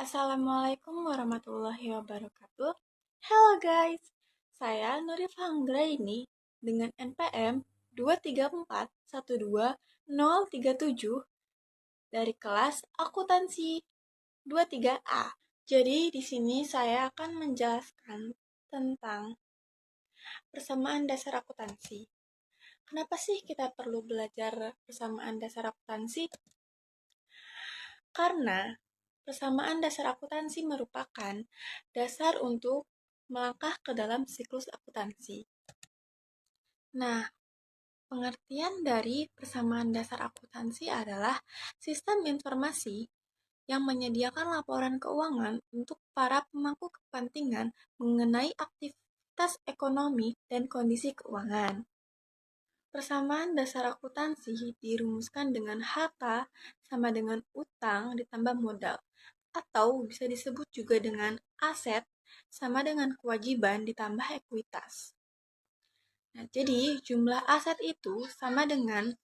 Assalamualaikum warahmatullahi wabarakatuh. Halo guys, saya Nurif Anggraini dengan NPM 2341237 dari kelas akuntansi 23A. Jadi di sini saya akan menjelaskan tentang persamaan dasar akuntansi. Kenapa sih kita perlu belajar persamaan dasar akuntansi? Karena persamaan dasar akuntansi merupakan dasar untuk melangkah ke dalam siklus akuntansi. Nah, pengertian dari persamaan dasar akuntansi adalah sistem informasi yang menyediakan laporan keuangan untuk para pemangku kepentingan mengenai aktivitas ekonomi dan kondisi keuangan. Persamaan dasar akuntansi dirumuskan dengan harta sama dengan utang ditambah modal, atau bisa disebut juga dengan aset sama dengan kewajiban ditambah ekuitas. Nah, jadi jumlah aset itu sama dengan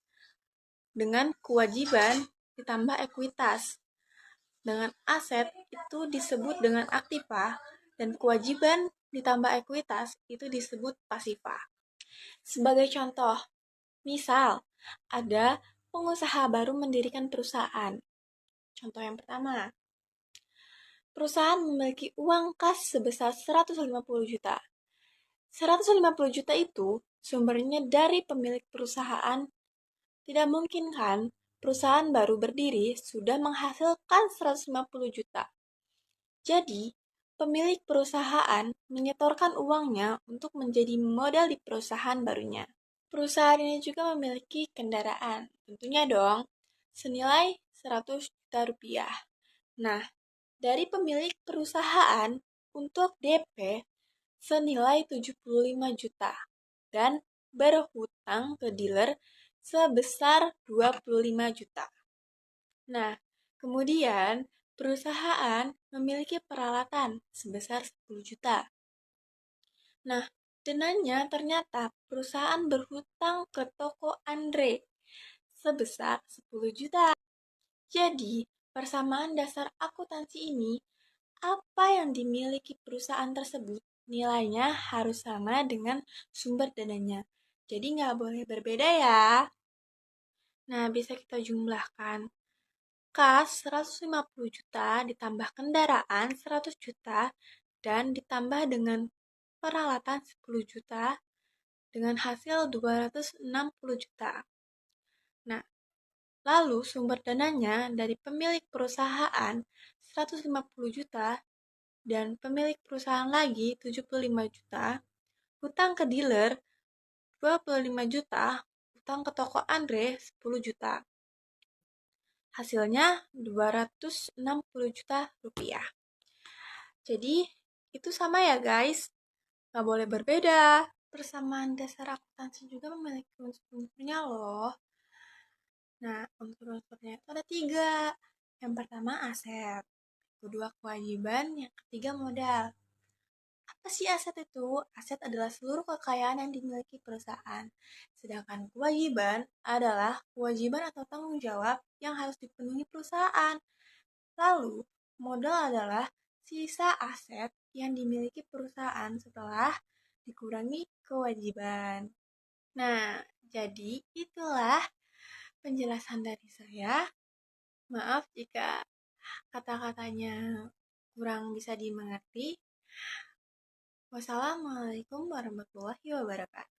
kewajiban ditambah ekuitas. Dengan aset itu disebut dengan aktiva dan kewajiban ditambah ekuitas itu disebut pasiva. Sebagai contoh, misal ada pengusaha baru mendirikan perusahaan. Contoh yang pertama, perusahaan memiliki uang kas sebesar 150 juta. 150 juta itu sumbernya dari pemilik perusahaan. Tidak mungkin kan perusahaan baru berdiri sudah menghasilkan 150 juta. Jadi, pemilik perusahaan menyetorkan uangnya untuk menjadi modal di perusahaan barunya. Perusahaan ini juga memiliki kendaraan, tentunya dong, senilai 100 juta rupiah. Nah, dari pemilik perusahaan untuk DP senilai 75 juta dan berhutang ke dealer sebesar 25 juta. Nah, kemudian perusahaan memiliki peralatan sebesar 10 juta. Nah, dananya ternyata perusahaan berhutang ke toko Andre sebesar 10 juta. Jadi, persamaan dasar akuntansi ini, apa yang dimiliki perusahaan tersebut, nilainya harus sama dengan sumber dananya. Jadi nggak boleh berbeda ya. Nah, bisa kita jumlahkan. Kas 150 juta ditambah kendaraan 100 juta dan ditambah dengan peralatan 10 juta dengan hasil 260 juta. Nah, lalu sumber dananya dari pemilik perusahaan 150 juta dan pemilik perusahaan lagi 75 juta, hutang ke dealer 25 juta, hutang ke toko Andre 10 juta. Hasilnya 260 juta rupiah. Jadi, itu sama ya guys. Nggak boleh berbeda. Persamaan dasar akuntansi juga memiliki unsur-unsurnya loh. Nah, unsur-unsurnya itu ada 3. Yang pertama aset, kedua kewajiban, yang ketiga modal. Apa sih aset itu? Aset adalah seluruh kekayaan yang dimiliki perusahaan. Sedangkan kewajiban adalah kewajiban atau tanggung jawab yang harus dipenuhi perusahaan. Lalu, modal adalah sisa aset yang dimiliki perusahaan setelah dikurangi kewajiban. Nah, jadi itulah penjelasan dari saya. Maaf jika kata-katanya kurang bisa dimengerti. Wassalamualaikum warahmatullahi wabarakatuh.